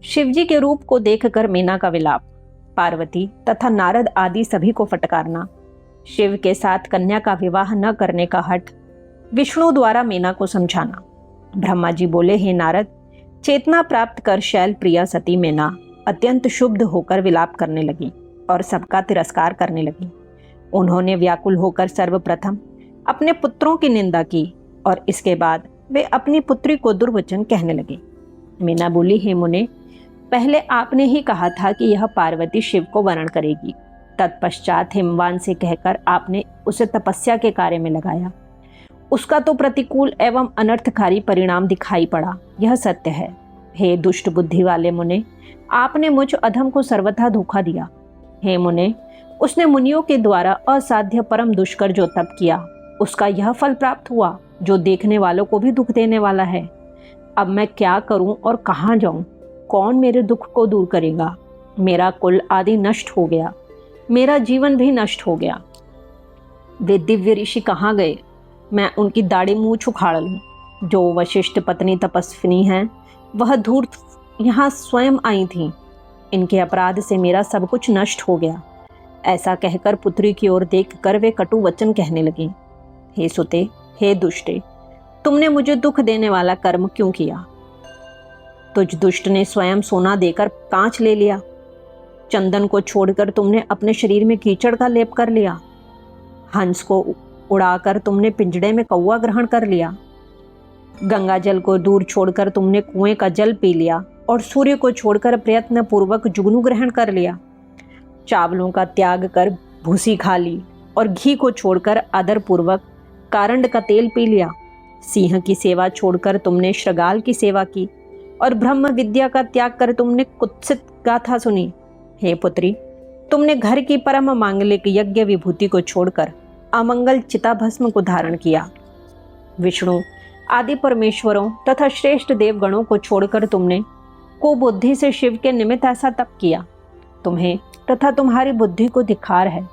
शिवजी के रूप को देखकर मीना का विलाप, पार्वती तथा नारद आदि सभी को फटकारना, शिव के साथ कन्या का विवाह न करने का हठ, विष्णु द्वारा मीना को समझाना। ब्रह्मा जी बोले, हे नारद, चेतना प्राप्त कर शैल प्रिया सती मीना अत्यंत शुद्ध होकर विलाप करने लगी और सबका तिरस्कार करने लगी। उन्होंने व्याकुल होकर सर्वप्रथम अपने पुत्रों की निंदा की और इसके बाद वे अपनी पुत्री को दुर्वचन कहने लगे। मीना बोली, हे मुने, पहले आपने ही कहा था कि यह पार्वती शिव को वरण करेगी। तत्पश्चात हिमवान से कहकर आपने उसे तपस्या के कार्य में लगाया। उसका तो प्रतिकूल एवं अनर्थकारी परिणाम दिखाई पड़ा, यह सत्य है। हे दुष्ट बुद्धि वाले मुने, आपने मुझ अधम को सर्वथा धोखा दिया। हे मुने, उसने मुनियों के द्वारा असाध्य परम दुष्कर जो तप किया, उसका यह फल प्राप्त हुआ जो देखने वालों को भी दुख देने वाला है। अब मैं क्या करूं और कहां जाऊं? कौन मेरे दुख को दूर करेगा? मेरा कुल आदि नष्ट हो गया, मेरा जीवन भी नष्ट हो गया। वे दिव्य ऋषि कहाँ गए? मैं उनकी दाढ़ी मूछ उखाड़ लूं। जो वशिष्ठ पत्नी तपस्विनी हैं, वह धूर्त यहाँ स्वयं आई थीं। इनके अपराध से मेरा सब कुछ नष्ट हो गया। ऐसा कहकर पुत्री की ओर देखकर वे कटु वचन कहने लगी। हे सुते, हे दुष्टे, तुमने मुझे दुख देने वाला कर्म क्यों किया? तुझ दुष्ट ने स्वयं सोना देकर कांच ले लिया। चंदन को छोड़कर तुमने अपने शरीर में कीचड़ का लेप कर लिया। हंस को उड़ाकर तुमने पिंजड़े में कौवा ग्रहण कर लिया। गंगा जल को दूर छोड़कर तुमने कुएं का जल पी लिया और सूर्य को छोड़कर प्रयत्न पूर्वक जुगनू ग्रहण कर लिया। चावलों का त्याग कर भूसी खा ली और घी को छोड़कर आदर पूर्वक कारंड का तेल पी लिया। सिंह की सेवा छोड़कर तुमने श्रगाल की सेवा की और ब्रह्म विद्या का त्याग कर तुमने कुत्सित गाथा सुनी। हे पुत्री, तुमने घर की परम मांगलिक यज्ञ विभूति को छोड़कर अमंगल चिताभस्म को धारण किया। विष्णु आदि परमेश्वरों तथा श्रेष्ठ देवगणों को छोड़कर तुमने कुबुद्धि से शिव के निमित्त ऐसा तप किया। तुम्हें तथा तुम्हारी बुद्धि को धिक्कार है,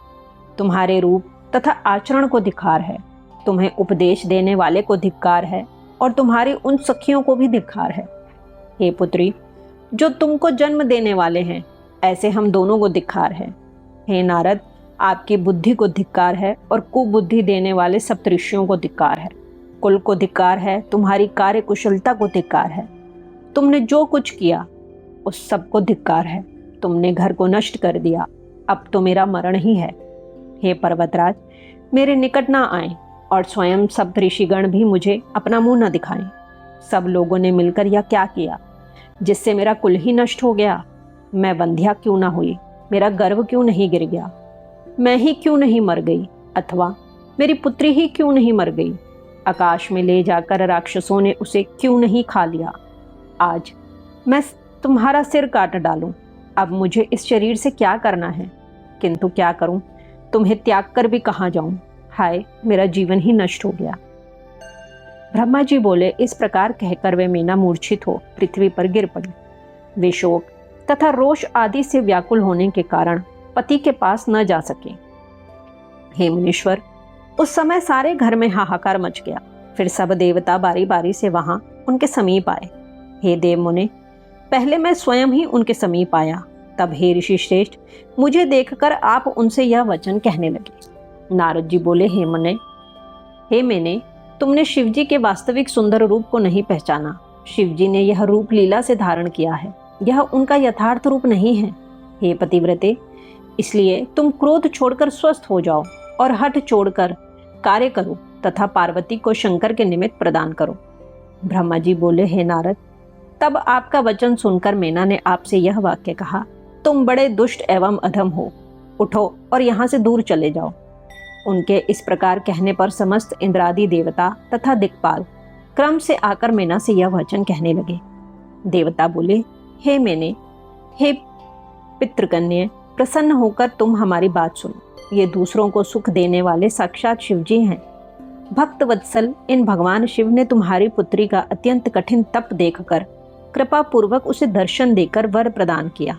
तुम्हारे रूप तथा आचरण को धिक्कार है, तुम्हें उपदेश देने वाले को धिक्कार है और तुम्हारी उन सखियों को भी धिक्कार है। हे पुत्री, जो तुमको जन्म देने वाले हैं, ऐसे हम दोनों को धिक्कार है। हे नारद, आपकी बुद्धि को धिक्कार है और कुबुद्धि देने वाले सप्तऋषियों को धिक्कार है। कुल को धिक्कार है, तुम्हारी कार्य कुशलता को धिक्कार है। तुमने जो कुछ किया उस सब को धिक्कार है। तुमने घर को नष्ट कर दिया, अब तो मेरा मरण ही है। हे पर्वतराज, मेरे निकट ना आए और स्वयं सब ऋषिगण भी मुझे अपना मुंह न दिखाएं। सब लोगों ने मिलकर यह क्या किया जिससे मेरा कुल ही नष्ट हो गया? मैं वंध्या क्यों ना हुई? मेरा गर्व क्यों नहीं गिर गया? मैं ही क्यों नहीं मर गई? अथवा मेरी पुत्री ही क्यों नहीं मर गई? आकाश में ले जाकर राक्षसों ने उसे क्यों नहीं खा लिया? आज मैं तुम्हारा सिर काट डालूं। अब मुझे इस शरीर से क्या करना है? किंतु क्या करूं? तुम्हें त्याग कर भी कहाँ जाऊं? हाय, मेरा जीवन ही नष्ट हो गया। ब्रह्मा जी बोले, इस प्रकार कहकर वे मीना मूर्छित हो पृथ्वी पर गिर पड़ी। वे शोक तथा रोष आदि से व्याकुल होने के कारण पति के पास न जा सके। हे मुनीश्वर, उस समय सारे घर में हाहाकार मच गया। फिर सब देवता बारी बारी से वहां उनके समीप आए। हे देव मुने, पहले मैं स्वयं ही उनके समीप आया। तब हे ऋषि श्रेष्ठ, मुझे देखकर आप उनसे यह वचन कहने लगे। नारद जी बोले, हे मुने, हे मैंने, तुमने शिवजी के वास्तविक सुंदर रूप को नहीं पहचाना। शिवजी ने यह रूप लीला से धारण किया है, यह उनका यथार्थ रूप नहीं है। हे पतिव्रते, इसलिए तुम क्रोध छोड़कर स्वस्थ हो जाओ और हठ छोड़कर कार्य करो तथा पार्वती को शंकर के निमित्त प्रदान करो। ब्रह्मा जी बोले, हे नारद, तब आपका वचन सुनकर मीना ने आपसे यह वाक्य कहा, तुम बड़े दुष्ट एवं अधम हो, उठो और यहाँ से दूर चले जाओ। उनके इस प्रकार कहने पर समस्त इंद्रादि देवता तथा दिक्पाल क्रम से आकर मीना से यह वचन कहने लगे। देवता बोले, हे मैंने, हे पितृकन्या, प्रसन्न होकर तुम हमारी बात सुनो। ये दूसरों को सुख देने वाले साक्षात शिवजी हैं। भक्त वत्सल इन भगवान शिव ने तुम्हारी पुत्री का अत्यंत कठिन तप देखकर कृपा पूर्वक उसे दर्शन देकर वर प्रदान किया।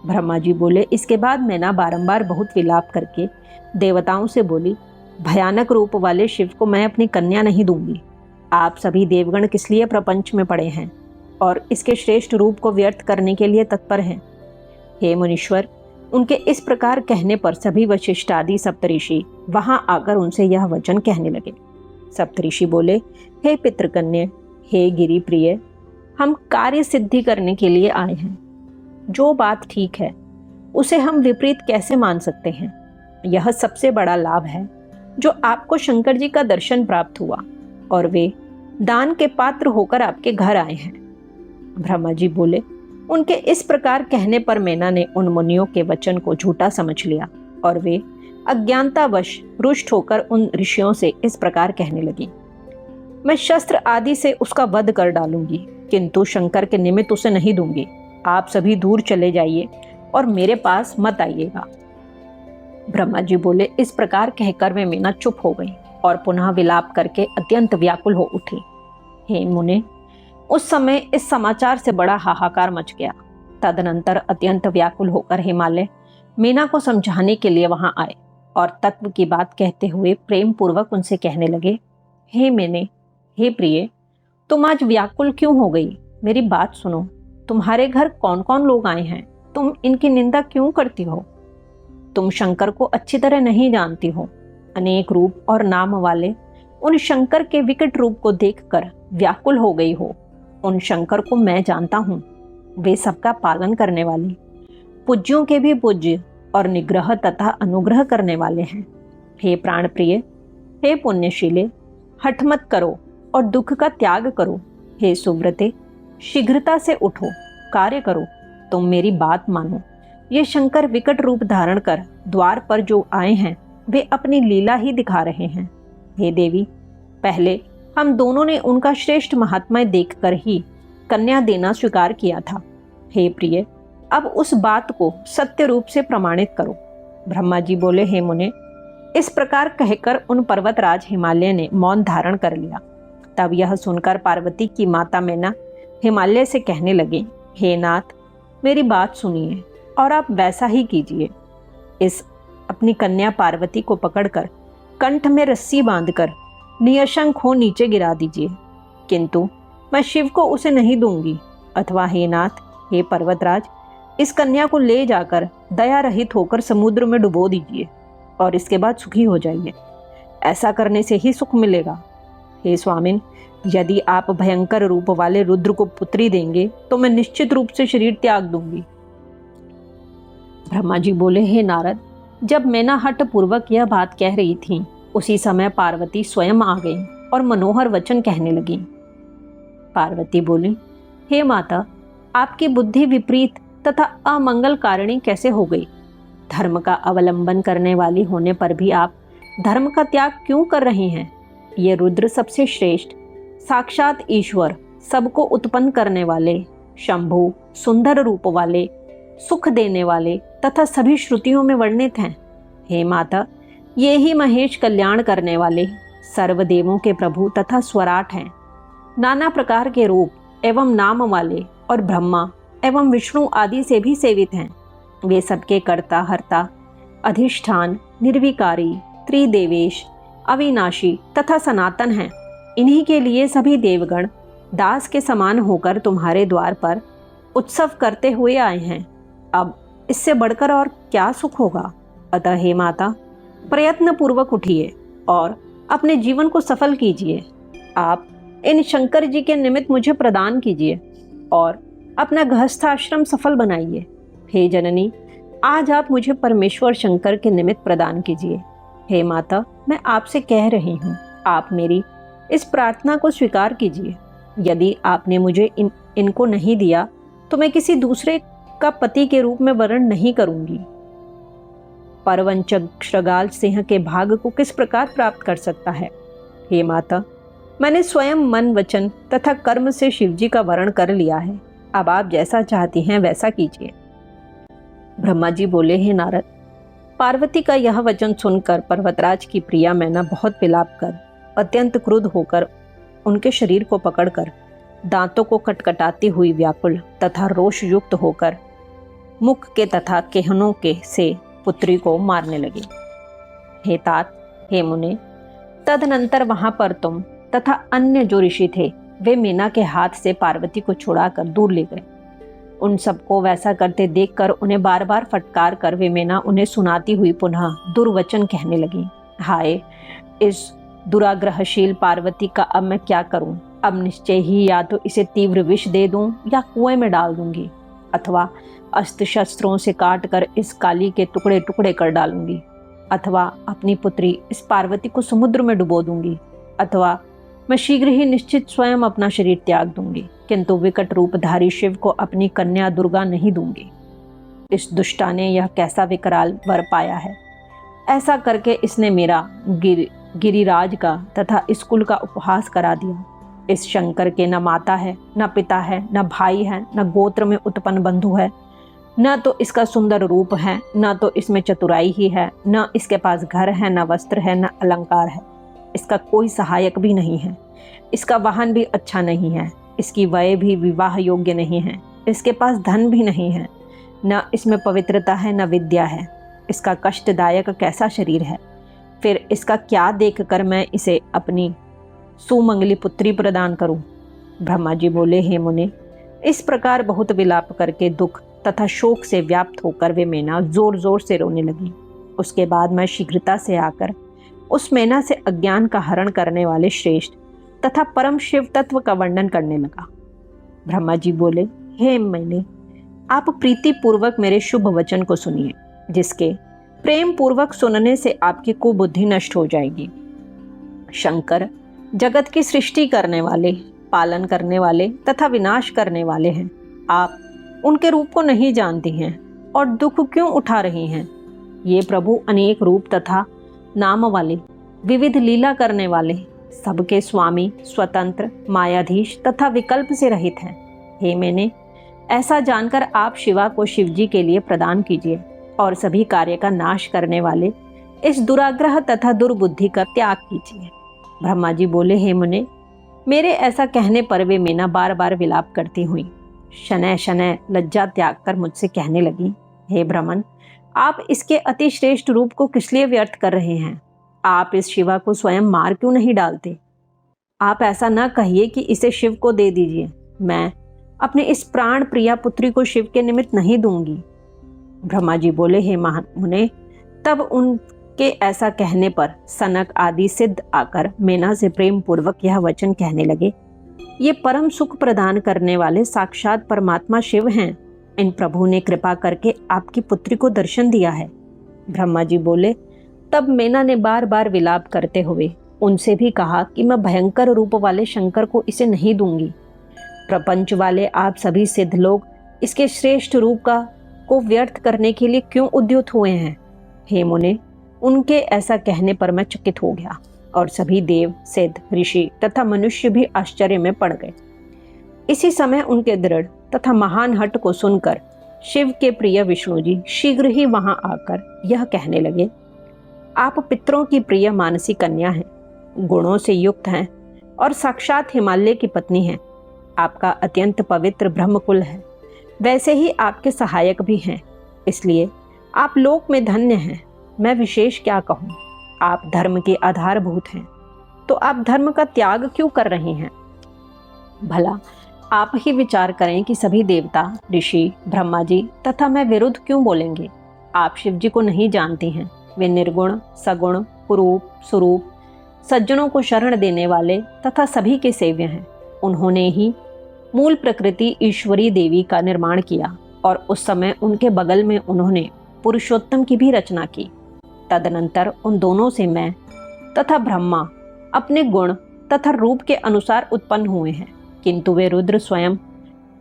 ब्रह्मा जी बोले, इसके बाद मैना बारंबार बहुत विलाप करके देवताओं से बोली, भयानक रूप वाले शिव को मैं अपनी कन्या नहीं दूंगी। आप सभी देवगण किस लिए प्रपंच में पड़े हैं और इसके श्रेष्ठ रूप को व्यर्थ करने के लिए तत्पर हैं। हे मुनीश्वर, उनके इस प्रकार कहने पर सभी वशिष्ठादि सप्तऋषि वहां आकर उनसे यह वचन कहने लगे। सप्तऋषि बोले, हे पितृकन्या, हे गिरि प्रिय, हम कार्य सिद्धि करने के लिए आए हैं। जो बात ठीक है उसे हम विपरीत कैसे मान सकते हैं? यह सबसे बड़ा लाभ है जो आपको शंकर जी का दर्शन प्राप्त हुआ और वे दान के पात्र होकर आपके घर आए हैं। ब्रह्मा जी बोले, उनके इस प्रकार कहने पर मैना ने उन मुनियों के वचन को झूठा समझ लिया और वे अज्ञानतावश रुष्ट होकर उन ऋषियों से इस प्रकार कहने लगी, मैं शस्त्र आदि से उसका वध कर डालूंगी, किंतु शंकर के निमित्त उसे नहीं दूंगी। आप सभी दूर चले जाइए और मेरे पास मत आइएगा। ब्रह्मा जी बोले, इस प्रकार कहकर वे मीना चुप हो गई और पुनः विलाप करके अत्यंत व्याकुल हो उठी। हे मुने, उस समय इस समाचार से बड़ा हाहाकार मच गया। तदनंतर अत्यंत व्याकुल होकर हिमालय मीना को समझाने के लिए वहां आए और तत्व की बात कहते हुए प्रेम पूर्वक उनसे कहने लगे, हे मैने, हे प्रिय, तुम आज व्याकुल क्यों हो गई? मेरी बात सुनो। तुम्हारे घर कौन कौन लोग आए हैं? तुम इनकी निंदा क्यों करती हो? तुम शंकर को अच्छी तरह नहीं जानती हो। अनेक रूप और नाम वाले उन शंकर के विकट रूप को देखकर व्याकुल हो गई हो। उन शंकर को मैं जानता हूं। वे सबका पालन करने वाले, पूज्यों के भी पूज्य और निग्रह तथा अनुग्रह करने वाले हैं। हे प्राण प्रिय, हे पुण्यशीले, हठ मत करो और दुख का त्याग करो। हे सुव्रते, शीघ्रता से उठो, कार्य करो। तुम मेरी बात मानो। ये शंकर विकट रूप धारण कर द्वार पर जो आए हैं वे अपनी लीला ही दिखा रहे हैं। हे देवी, पहले हम दोनों ने उनका श्रेष्ठ महात्म्य देखकर ही कन्या देना स्वीकार किया था। हे प्रिय, अब उस बात को सत्य रूप से प्रमाणित करो। ब्रह्मा जी बोले, हे मुने, इस प्रकार कहकर उन पर्वतराज हिमालय ने मौन धारण कर लिया। तब यह सुनकर पार्वती की माता मैना हिमालय से कहने लगे, हे नाथ, मेरी बात सुनिए और आप वैसा ही कीजिए। इस अपनी कन्या पार्वती को पकड़कर कंठ में रस्सी बांधकर नियशंक हो नीचे गिरा दीजिए, किंतु मैं शिव को उसे नहीं दूंगी। अथवा हे नाथ, हे पर्वतराज, इस कन्या को ले जाकर दया रहित होकर समुद्र में डुबो दीजिए और इसके बाद सुखी हो जाइए। ऐसा करने से ही सुख मिलेगा। हे स्वामिन, यदि आप भयंकर रूप वाले रुद्र को पुत्री देंगे तो मैं निश्चित रूप से शरीर त्याग दूंगी। ब्रह्मा जी बोले, हे नारद, जब मैना हठ पूर्वक यह बात कह रही थी उसी समय पार्वती स्वयं आ गई और मनोहर वचन कहने लगी। पार्वती बोली, हे माता, आपकी बुद्धि विपरीत तथा अमंगल कारिणी कैसे हो गई? धर्म का अवलंबन करने वाली होने पर भी आप धर्म का त्याग क्यों कर रही हैं? ये रुद्र सबसे श्रेष्ठ, साक्षात ईश्वर, सबको उत्पन्न करने वाले, शंभु, सुंदर रूप वाले, सुख देने वाले तथा सभी श्रुतियों में वर्णित हैं। हे माता, ये ही महेश कल्याण करने वाले, सर्वदेवों के प्रभु तथा स्वराट हैं। नाना प्रकार के रूप एवं नाम वाले और ब्रह्मा एवं विष्णु आदि से भी सेवित हैं। वे सबके कर्ता हर्ता, अधिष्ठान, निर्विकारी, त्रिदेवेश, अविनाशी तथा सनातन हैं। इन्हीं के लिए सभी देवगण दास के समान होकर तुम्हारे द्वार पर उत्सव करते हुए आए हैं। अब इससे बढ़कर और क्या सुख होगा? अतः हे माता, प्रयत्न पूर्वक उठिए और अपने जीवन को सफल कीजिए। आप इन शंकर जी के निमित्त मुझे प्रदान कीजिए और अपना गृहस्थाश्रम सफल बनाइए। हे जननी, आज आप मुझे परमेश्वर शंकर के निमित्त प्रदान कीजिए। हे माता, मैं आपसे कह रही हूँ, आप मेरी इस प्रार्थना को स्वीकार कीजिए। यदि आपने मुझे इनको नहीं दिया तो मैं किसी दूसरे का पति के रूप में वर्ण नहीं करूंगी। परवंचक श्रगाल सिंह के भाग को किस प्रकार प्राप्त कर सकता है? हे माता, मैंने स्वयं मन, वचन तथा कर्म से शिवजी का वर्ण कर लिया है। अब आप जैसा चाहती हैं वैसा कीजिए। ब्रह्मा जी बोले, हे नारद, पार्वती का यह वचन सुनकर पर्वतराज की प्रिया मैना बहुत विलाप कर अत्यंत क्रुद्ध होकर उनके शरीर को पकड़कर दांतों को कटकटाती हुई व्याकुल तथा रोष युक्त होकर मुख के तथा केहनों के से पुत्री को मारने लगी। हे तात, हे मुने, तदनंतर वहां पर तुम तथा अन्य जो ऋषि थे वे मीना के हाथ से पार्वती को छुड़ाकर दूर ले गए। उन सबको वैसा करते देखकर उन्हें बार बार फटकार कर वे मीना उन्हें सुनाती हुई पुनः दुर्वचन कहने लगी। हाय, इस दुराग्रहशील पार्वती का अब मैं क्या करूं? अब निश्चय ही या तो इसे तीव्र विष दे दूं या कुएं में डाल दूंगी, अथवा अस्त्र शस्त्रों से काट कर इस काली के टुकड़े टुकड़े कर डालूंगी, अथवा अपनी पुत्री इस पार्वती को समुद्र में डुबो दूंगी, अथवा मैं शीघ्र ही निश्चित स्वयं अपना शरीर त्याग दूंगी, किंतु विकट रूपधारी शिव को अपनी कन्या दुर्गा नहीं दूंगी। इस दुष्टा ने यह कैसा विकराल वर पाया है। ऐसा करके इसने मेरा गिरिराज का तथा इस कुल का उपहास करा दिया। इस शंकर के न माता है, न पिता है, न भाई है, न गोत्र में उत्पन्न बंधु है, न तो इसका सुंदर रूप है, न तो इसमें चतुराई ही है, न इसके पास घर है, न वस्त्र है, न अलंकार है। इसका कोई सहायक भी नहीं है, इसका वाहन भी अच्छा नहीं है, इसकी वय भी विवाह योग्य नहीं है, इसके पास धन भी नहीं है, न इसमें पवित्रता है, न विद्या है। इसका कष्टदायक कैसा शरीर है। फिर इसका क्या देखकर मैं इसे अपनी सुमंगली पुत्री प्रदान करूं? ब्रह्मा जी बोले, हे मुने, इस प्रकार बहुत विलाप करके दुख तथा शोक से व्याप्त होकर वे मैना जोर जोर से रोने लगी। उसके बाद मैं शीघ्रता से आकर उस मैना से अज्ञान का हरण करने वाले श्रेष्ठ तथा परम शिव तत्व का वर्णन करने लगा। ब्रह्मा जी बोले, हे मैने, आप प्रीति पूर्वक मेरे शुभ वचन को सुनिए, जिसके प्रेम पूर्वक सुनने से आपकी कुबुद्धि नष्ट हो जाएगी। शंकर जगत की सृष्टि करने वाले, पालन करने वाले तथा विनाश करने वाले हैं। आप उनके रूप को नहीं जानती हैं और दुख क्यों उठा रही हैं। ये प्रभु अनेक रूप तथा नाम वाले, विविध लीला करने वाले, सबके स्वामी, स्वतंत्र, मायाधीश तथा विकल्प से रहित हैं। हे मैंने, ऐसा जानकर आप शिवा को शिवजी के लिए प्रदान कीजिए और सभी कार्य का नाश करने वाले इस दुराग्रह तथा दुर्बुद्धि का त्याग कीजिए। ब्रह्मा जी बोले, हे मुने, मेरे ऐसा कहने पर वे मीना बार बार विलाप करती हुई शनय शनय लज्जा त्याग कर मुझसे कहने लगी, हे ब्राह्मण, आप इसके अति श्रेष्ठ रूप को किस लिए व्यर्थ कर रहे हैं? आप इस शिवा को स्वयं मार क्यों नहीं डालते? आप ऐसा न कहिए कि इसे शिव को दे दीजिए। मैं अपने इस प्राण प्रिया पुत्री को शिव के निमित्त नहीं दूंगी। ब्रह्मा जी बोले, हे महान मुने, तब उनके ऐसा कहने पर सनक आदि सिद्ध आकर मीना से प्रेम पूर्वक यह वचन कहने लगे, ये परम सुख प्रदान करने वाले साक्षात परमात्मा शिव हैं। इन प्रभु ने कृपा करके आपकी पुत्री को दर्शन दिया है। ब्रह्मा जी बोले, तब मीना ने बार बार विलाप करते हुए उनसे भी कहा कि मैं भयंकर रूप वाले शंकर को इसे नहीं दूंगी। प्रपंच वाले आप सभी सिद्ध लोग इसके श्रेष्ठ रूप को व्यर्थ करने के लिए क्यों उद्युत हुए हैं? हे मुने, उनके ऐसा कहने पर मैं चकित हो गया और सभी देव, सिद्ध, ऋषि तथा मनुष्य भी आश्चर्य में पड़ गए। इसी समय उनके दृढ़ तथा महान हट को सुनकर शिव के प्रिय विष्णु जी शीघ्र ही वहां आकर यह कहने लगे, आप पितरों की प्रिय मानसी कन्या हैं, गुणों से युक्त हैं और साक्षात हिमालय की पत्नी हैं। आपका अत्यंत पवित्र ब्रह्मकुल है, वैसे ही आपके सहायक भी हैं, इसलिए आप लोक में धन्य हैं। मैं विशेष क्या कहूँ, आप धर्म के आधारभूत हैं, तो आप धर्म का त्याग क्यों कर रही हैं? भला आप ही विचार करें कि सभी देवता, ऋषि, ब्रह्मा जी तथा मैं विरुद्ध क्यों बोलेंगे? आप शिव जी को नहीं जानती हैं। वे निर्गुण, सगुण, कुरूप, स्वरूप, सज्जनों को शरण देने वाले तथा सभी के सेव्य हैं। उन्होंने ही मूल प्रकृति ईश्वरी देवी का निर्माण किया और उस समय उनके बगल में उन्होंने पुरुषोत्तम की भी रचना की। तदनंतर उन दोनों से मैं तथा ब्रह्मा अपने गुण तथा रूप के अनुसार उत्पन्न हुए हैं, किंतु वे रुद्र स्वयं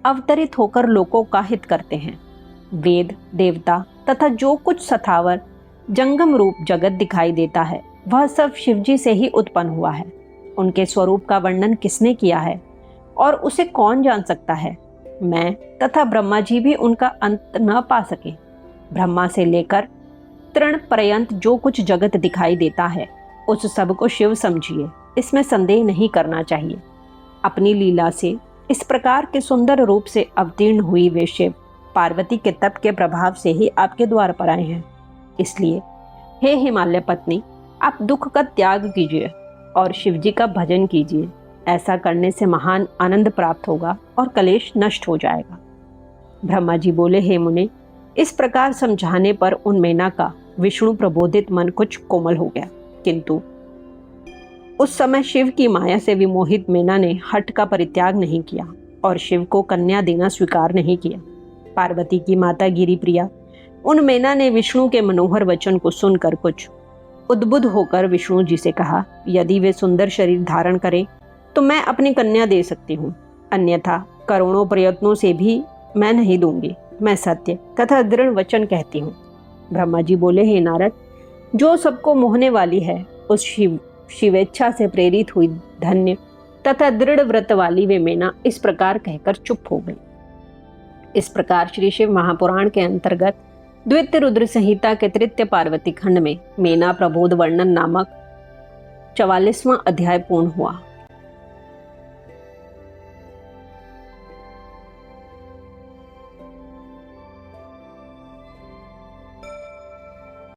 अवतरित होकर लोकों का हित करते हैं। वेद, देवता तथा जो कुछ सथावर जंगम रूप जगत दिखाई देता है, वह सब शिवजी से ही उत्पन्न हुआ है। उनके स्वरूप का वर्णन किसने किया है और उसे कौन जान सकता है? मैं तथा ब्रह्मा जी भी उनका अंत न पा सके। ब्रह्मा से लेकर तृण पर्यंत जो कुछ जगत दिखाई देता है, उस सब को शिव समझिए, इसमें संदेह नहीं करना चाहिए। अपनी लीला से इस प्रकार के सुंदर रूप से अवतीर्ण हुई वे शिव पार्वती के तप के प्रभाव से ही आपके द्वार पर आए हैं। इसलिए हे हिमालय पत्नी, आप दुख का त्याग कीजिए और शिवजी का भजन कीजिए। ऐसा करने से महान आनंद प्राप्त होगा और कलेश नष्ट हो जाएगा। ब्रह्मा जी बोले, हे मुने, इस प्रकार समझाने पर उन मेना का विष्णु प्रबोधित मन कुछ कोमल हो गया, किंतु उस समय शिव की माया से विमोहित मेना ने हठ का परित्याग नहीं किया और शिव को कन्या देना स्वीकार नहीं किया। पार्वती की माता गिरी प्रिया उन मेना ने विष्णु के मनोहर वचन को सुनकर कुछ उद्बुद्ध होकर विष्णु जी से कहा, यदि वे सुंदर शरीर धारण करें तो मैं अपनी कन्या दे सकती हूँ, अन्यथा करोड़ों प्रयत्नों से भी मैं नहीं दूंगी। मैं सत्य तथा दृढ़ वचन कहती हूँ। ब्रह्मा जी बोले, हे नारद, जो सबको मोहने वाली है उस शिवेच्छा से प्रेरित हुई धन्य तथा दृढ़ व्रत वाली वे मेना इस प्रकार कहकर चुप हो गई। इस प्रकार श्री शिव महापुराण के अंतर्गत द्वितीय रुद्र संहिता के तृतीय पार्वती खंड में मेना प्रबोध वर्णन नामक 44वां अध्याय पूर्ण हुआ।